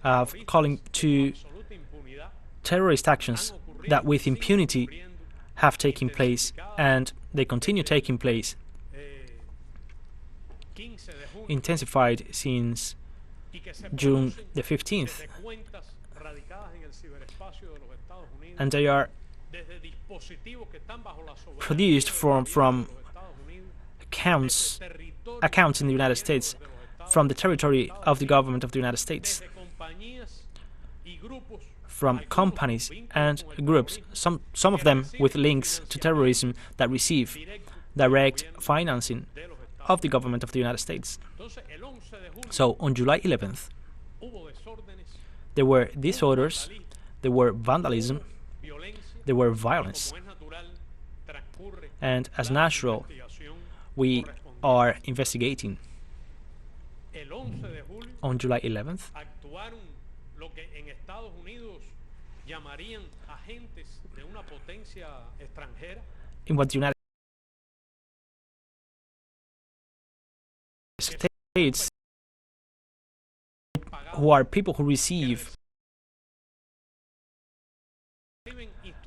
of calling to terrorist actions that with impunity have taken place, and they continue taking place, intensified since June the 15th. And they are produced from accounts in the United States, from the territory of the government of the United States, from companies and groups, some of them with links to terrorism that receive direct financing of the government of the United States. So on July 11th, there were disorders, there were vandalism, there were violence. And as natural, we are investigating. On July 11th, in what the United States, who are people who receive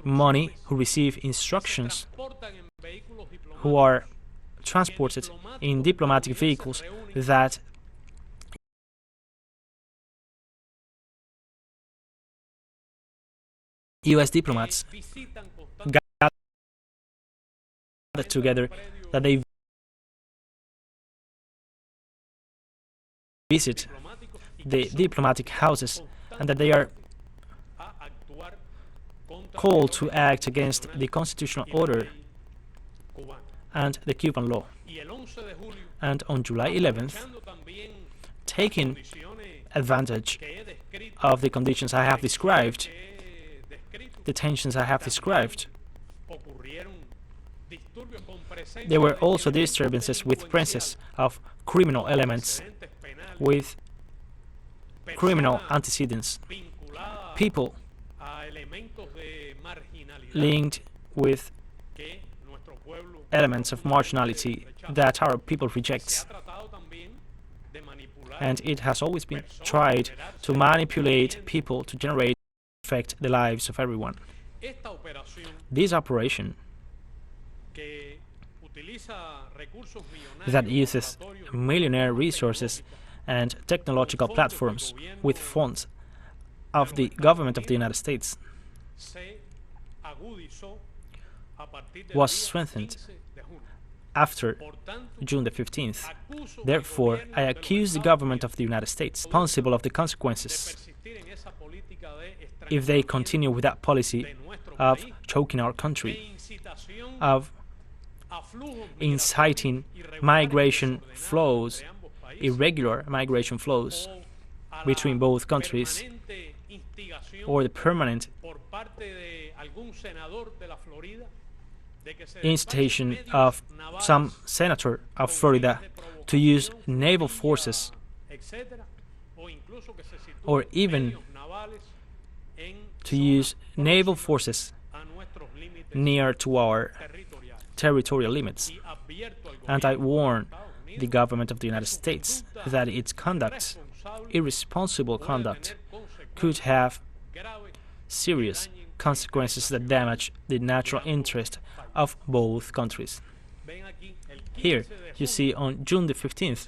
money, who receive instructions, who are transported in diplomatic vehicles that U.S. diplomats gathered together, that they visit the diplomatic houses, and that they are called to act against the constitutional order and the Cuban law. And on July 11th, taking advantage of the conditions I have described, the tensions I have described, there were also disturbances with presence of criminal elements, with criminal antecedents, people linked with elements of marginality that our people rejects. And it has always been tried to manipulate people to generate affect the lives of everyone. This operation that uses millionaire resources and technological platforms with funds of the government of the United States was strengthened after June the 15th. Therefore, I accuse the government of the United States responsible of the consequences if they continue with that policy of choking our country, of inciting migration flows, irregular migration flows between both countries, or the permanent incitation of some senator of Florida to use naval forces, or even to use naval forces near to our territorial limits. And I warn the government of the United States that its conduct, irresponsible conduct, could have serious consequences that damage the natural interest of both countries. Here you see on June the 15th,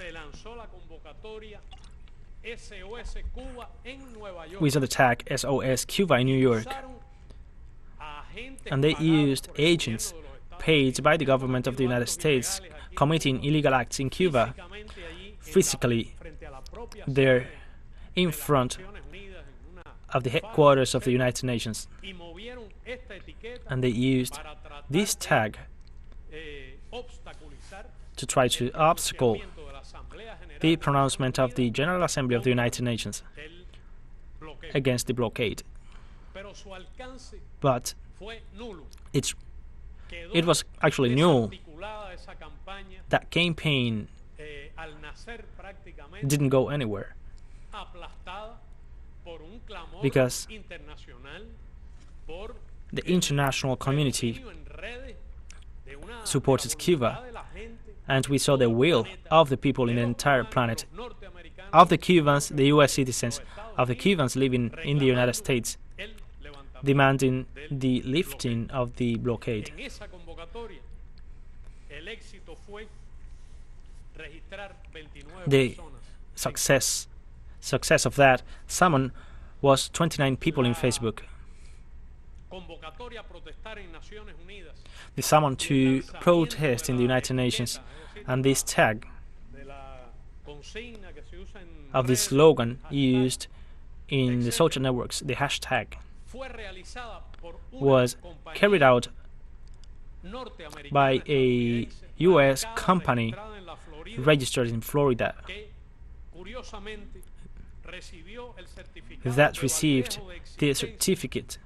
we saw the tag S.O.S Cuba in New York, and they used agents paid by the government of the United States committing illegal acts in Cuba, physically there in front of the headquarters of the United Nations. And they used this tag to try to obstacle the pronouncement of the General Assembly of the United Nations against the blockade. But it was actually null. That campaign didn't go anywhere because the international community supported Cuba, and we saw the will of the people in the entire planet of the Cubans, the U.S. citizens, of the Cubans living in the United States, demanding the lifting of the blockade. The success of that summon was 29 people in Facebook. The summon to protest in the United Nations, and this tag of this slogan used in the social networks, the hashtag, was carried out by a U.S. company registered in Florida that received the certificate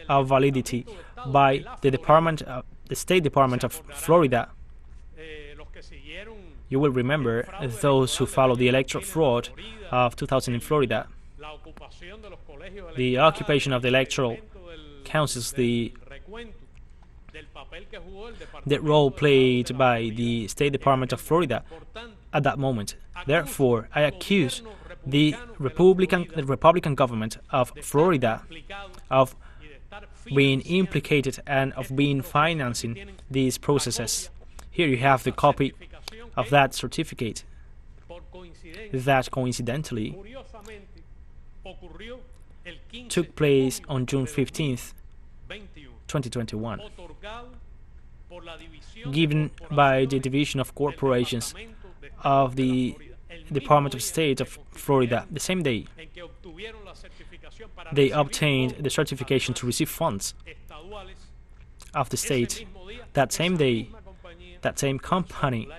of validity by the State Department of Florida. You will remember those who followed the electoral fraud of 2000 in Florida, the occupation of the electoral councils, the role played by the State Department of Florida at that moment. Therefore, I accuse the Republican government of Florida of being implicated and of being financing these processes. Here you have the copy of that certificate that coincidentally took place on June 15th, 2021, given by the Division of Corporations of the Department of State of Florida. The same day, they obtained the certification to receive funds of the state. That same day, that same company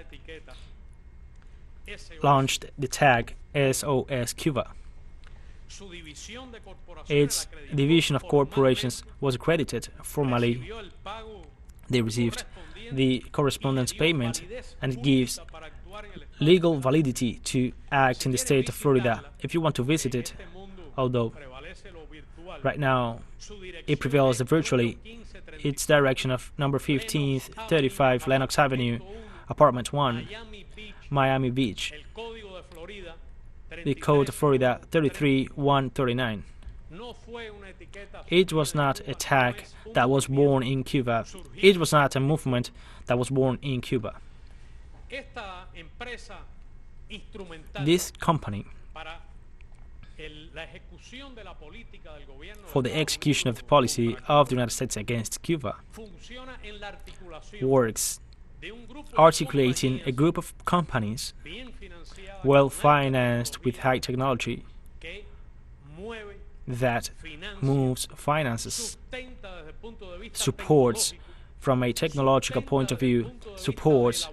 launched the tag S.O.S Cuba. Its division of corporations was accredited formally. They received the correspondence payment, and it gives legal validity to act in the state of Florida. If you want to visit it, although right now it prevails virtually, its direction of number 1535 Lenox Avenue, apartment 1, Miami Beach, the code of Florida 33139. It was not a tag that was born in Cuba. It was not a movement that was born in Cuba. This company, for the execution of the policy of the United States against Cuba, works articulating a group of companies well financed with high technology that moves finances, supports from a technological point of view, supports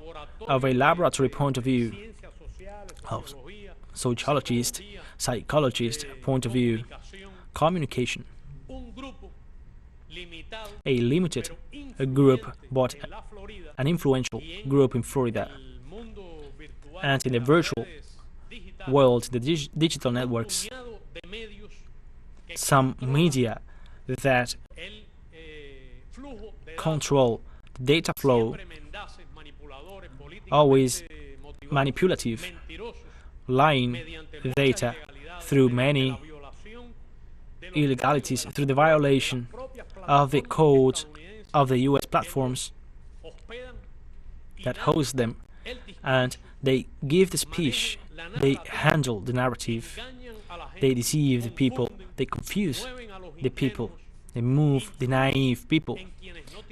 of a laboratory point of view, of sociologist, psychologist point of view, communication. A limited group, but an influential group in Florida. And in the virtual world, the digital networks, some media that control the data flow, always manipulative, lying data through many illegalities, through the violation of the codes of the U.S. platforms that host them, and they give the speech, they handle the narrative, they deceive the people, they confuse the people, they move the naive people.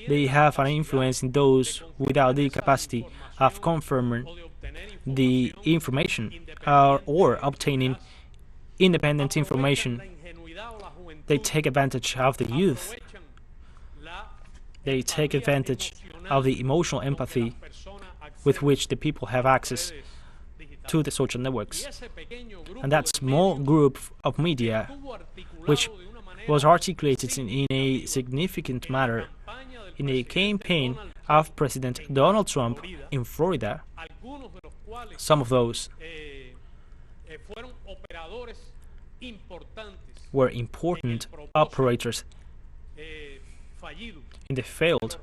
They have an influence in those without the capacity of confirming the information or obtaining independent information. They take advantage of the youth. They take advantage of the emotional empathy with which the people have access to the social networks. And that small group of media, which was articulated in a significant manner in a campaign of President Donald Trump in Florida, some of those were important operators in the failed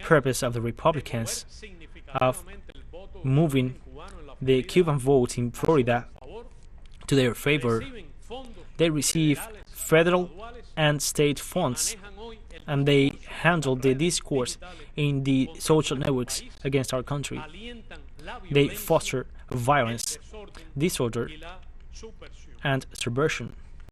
purpose of the Republicans of moving the Cuban vote in Florida to their favor. They receive federal and state funds, and they handle the discourse in the social networks against our country. They foster violence, disorder, and subversion.